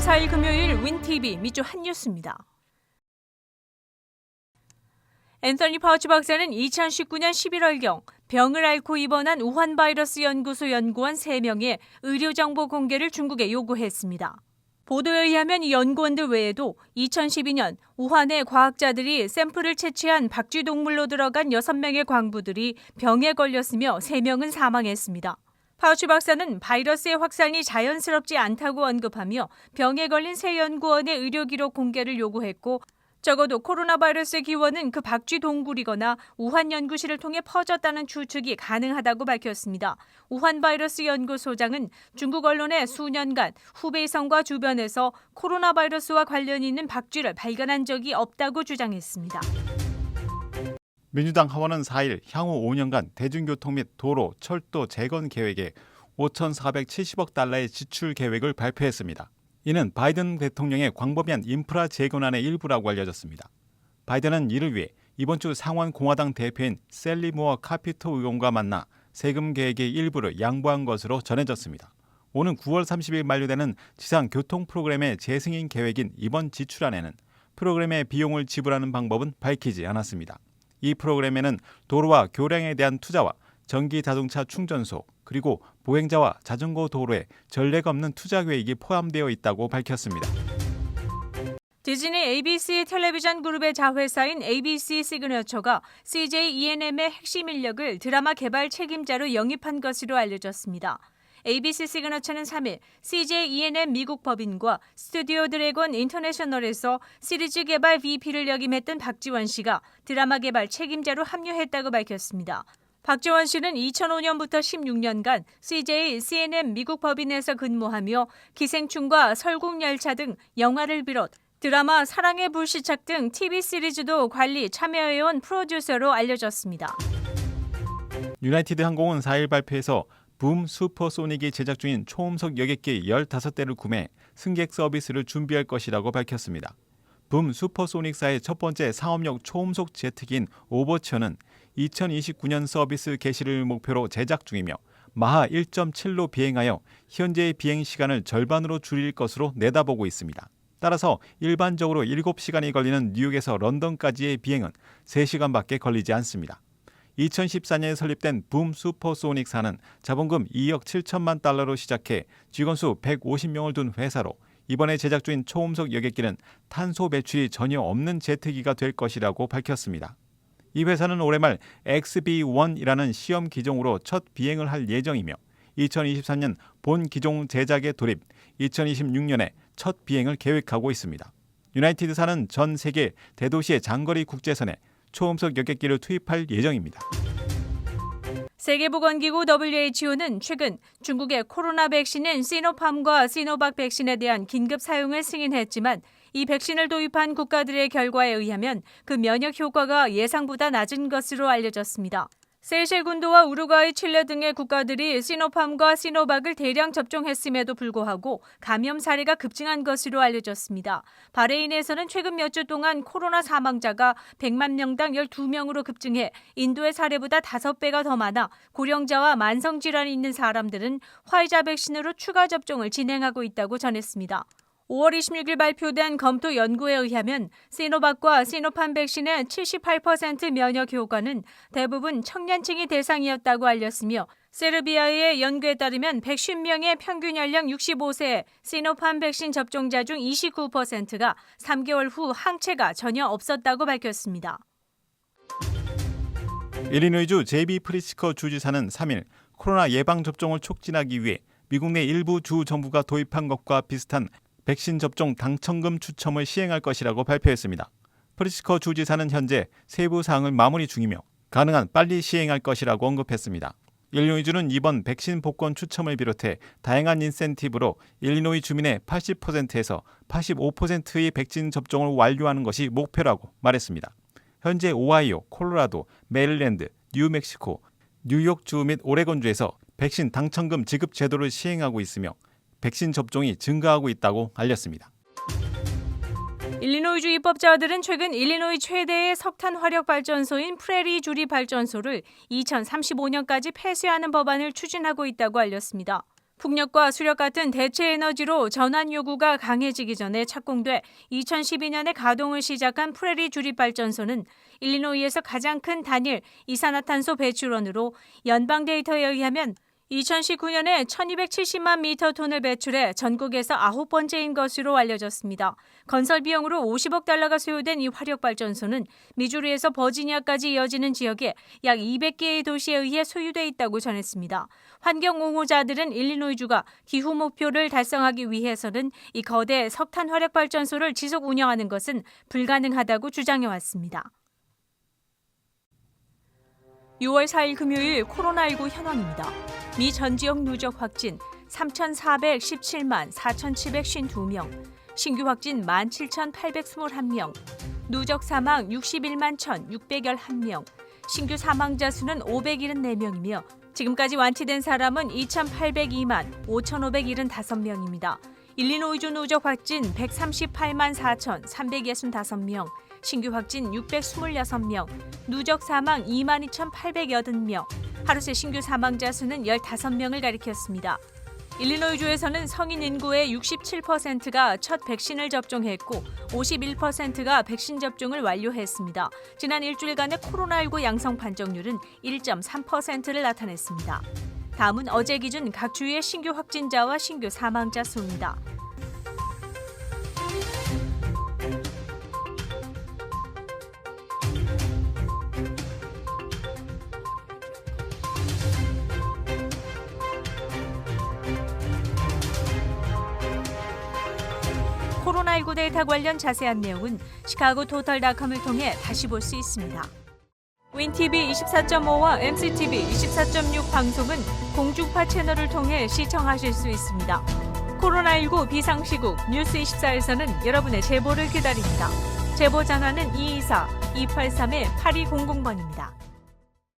4일 금요일 윈TV 미주 핫뉴스입니다. 앤서니 파우치 박사는 2019년 11월경 병을 앓고 입원한 우한 바이러스 연구소 연구원 3명의 의료정보 공개를 중국에 요구했습니다. 보도에 의하면 이 연구원들 외에도 2012년 우한의 과학자들이 샘플을 채취한 박쥐동물로 들어간 6명의 광부들이 병에 걸렸으며 3명은 사망했습니다. 파우치 박사는 바이러스의 확산이 자연스럽지 않다고 언급하며 병에 걸린 새 연구원의 의료 기록 공개를 요구했고 적어도 코로나 바이러스의 기원은 그 박쥐 동굴이거나 우한 연구실을 통해 퍼졌다는 추측이 가능하다고 밝혔습니다. 우한 바이러스 연구소장은 중국 언론에 수년간 후베이성과 주변에서 코로나 바이러스와 관련이 있는 박쥐를 발견한 적이 없다고 주장했습니다. 민주당 하원은 4일 향후 5년간 대중교통 및 도로, 철도 재건 계획에 5,470억 달러의 지출 계획을 발표했습니다. 이는 바이든 대통령의 광범위한 인프라 재건안의 일부라고 알려졌습니다. 바이든은 이를 위해 이번 주 상원 공화당 대표인 셀리 무어 카피토 의원과 만나 세금 계획의 일부를 양보한 것으로 전해졌습니다. 오는 9월 30일 만료되는 지상 교통 프로그램의 재승인 계획인 이번 지출안에는 프로그램의 비용을 지불하는 방법은 밝히지 않았습니다. 이 프로그램에는 도로와 교량에 대한 투자와 전기 자동차 충전소, 그리고 보행자와 자전거 도로에 전례가 없는 투자 계획이 포함되어 있다고 밝혔습니다. 디즈니 ABC 텔레비전 그룹의 자회사인 ABC 시그너처가 CJ E&M의 핵심 인력을 드라마 개발 책임자로 영입한 것으로 알려졌습니다. ABC 시그너처는 3일 CJ E&M 미국 법인과 스튜디오 드래곤 인터내셔널에서 시리즈 개발 VP를 역임했던 박지원 씨가 드라마 개발 책임자로 합류했다고 밝혔습니다. 박지원 씨는 2005년부터 16년간 CJ C&M 미국 법인에서 근무하며 기생충과 설국열차 등 영화를 비롯 드라마 사랑의 불시착 등 TV 시리즈도 관리 참여해온 프로듀서로 알려졌습니다. 유나이티드 항공은 4일 발표에서 붐 슈퍼소닉이 제작 중인 초음속 여객기 15대를 구매, 승객 서비스를 준비할 것이라고 밝혔습니다. 붐 슈퍼소닉사의 첫 번째 상업용 초음속 제트기인 오버처는 2029년 서비스 개시를 목표로 제작 중이며 마하 1.7로 비행하여 현재의 비행 시간을 절반으로 줄일 것으로 내다보고 있습니다. 따라서 일반적으로 7시간이 걸리는 뉴욕에서 런던까지의 비행은 3시간밖에 걸리지 않습니다. 2014년에 설립된 붐 슈퍼소닉사는 자본금 2억 7천만 달러로 시작해 직원수 150명을 둔 회사로 이번에 제작 중인 초음속 여객기는 탄소 배출이 전혀 없는 제트기가 될 것이라고 밝혔습니다. 이 회사는 올해 말 XB-1이라는 시험 기종으로 첫 비행을 할 예정이며 2023년 본 기종 제작에 돌입, 2026년에 첫 비행을 계획하고 있습니다. 유나이티드사는 전 세계 대도시의 장거리 국제선에 초음속 여객기를 투입할 예정입니다. 세계보건기구 WHO는 최근 중국의 코로나 백신인 시노팜과 시노박 백신에 대한 긴급 사용을 승인했지만 이 백신을 도입한 국가들의 결과에 의하면 그 면역 효과가 예상보다 낮은 것으로 알려졌습니다. 세이셸군도와 우루과이, 칠레 등의 국가들이 시노팜과 시노박을 대량 접종했음에도 불구하고 감염 사례가 급증한 것으로 알려졌습니다. 바레인에서는 최근 몇 주 동안 코로나 사망자가 100만 명당 12명으로 급증해 인도의 사례보다 5배가 더 많아 고령자와 만성질환이 있는 사람들은 화이자 백신으로 추가 접종을 진행하고 있다고 전했습니다. 5월 26일 발표된 검토 연구에 의하면 시노박과 시노팜 백신의 78% 면역 효과는 대부분 청년층이 대상이었다고 알렸으며 세르비아의 연구에 따르면 150명의 평균 연령 65세의 시노팜 백신 접종자 중 29%가 3개월 후 항체가 전혀 없었다고 밝혔습니다. 일리노이주 제비 프리츠커 주지사는 3일 코로나 예방 접종을 촉진하기 위해 미국 내 일부 주 정부가 도입한 것과 비슷한 백신 접종 당첨금 추첨을 시행할 것이라고 발표했습니다. 프리츠커 주지사는 현재 세부 사항을 마무리 중이며 가능한 빨리 시행할 것이라고 언급했습니다. 일리노이주는 이번 백신 복권 추첨을 비롯해 다양한 인센티브로 일리노이 주민의 80%에서 85%의 백신 접종을 완료하는 것이 목표라고 말했습니다. 현재 오하이오, 콜로라도, 메릴랜드, 뉴멕시코, 뉴욕주 및 오레곤주에서 백신 당첨금 지급 제도를 시행하고 있으며 백신 접종이 증가하고 있다고 알렸습니다. 일리노이주 입법자들은 최근 일리노이 최대의 석탄 화력 발전소인 프레리 주리 발전소를 2035년까지 폐쇄하는 법안을 추진하고 있다고 알렸습니다. 풍력과 수력 같은 대체 에너지로 전환 요구가 강해지기 전에 착공돼 2012년에 가동을 시작한 프레리 주립발전소는 일리노이에서 가장 큰 단일 이산화탄소 배출원으로 연방 데이터에 의하면 2019년에 1270만 미터톤을 배출해 전국에서 9번째인 것으로 알려졌습니다. 건설 비용으로 50억 달러가 소요된 이 화력발전소는 미주리에서 버지니아까지 이어지는 지역에 약 200개의 도시에 의해 소유돼 있다고 전했습니다. 환경옹호자들은 일리노이주가 기후 목표를 달성하기 위해서는 이 거대 석탄 화력발전소를 지속 운영하는 것은 불가능하다고 주장해왔습니다. 6월 4일 금요일 코로나19 현황입니다. 미 전 지역 누적 확진 3,417만 4,752명, 신규 확진 17,821명, 누적 사망 61만 1,611명, 신규 사망자 수는 574명이며 지금까지 완치된 사람은 2,802만 5,575명입니다. 일리노이주 누적 확진 138만 4,365명, 신규 확진 626명, 누적 사망 22,880명, 하루 새 신규 사망자 수는 15명을 가리켰습니다. 일리노이주에서는 성인 인구의 67%가 첫 백신을 접종했고 51%가 백신 접종을 완료했습니다. 지난 일주일간의 코로나19 양성 판정률은 1.3%를 나타냈습니다. 다음은 어제 기준 각 주의 신규 확진자와 신규 사망자 수입니다. 코로나19 데이터 관련 자세한 내용은 시카고토탈닷컴을 통해 다시 볼 수 있습니다. 윈TV 24.5와 MCTV 24.6 방송은 공중파 채널을 통해 시청하실 수 있습니다. 코로나19 비상시국 뉴스24에서는 여러분의 제보를 기다립니다. 제보 전화는 224-283-8200번입니다.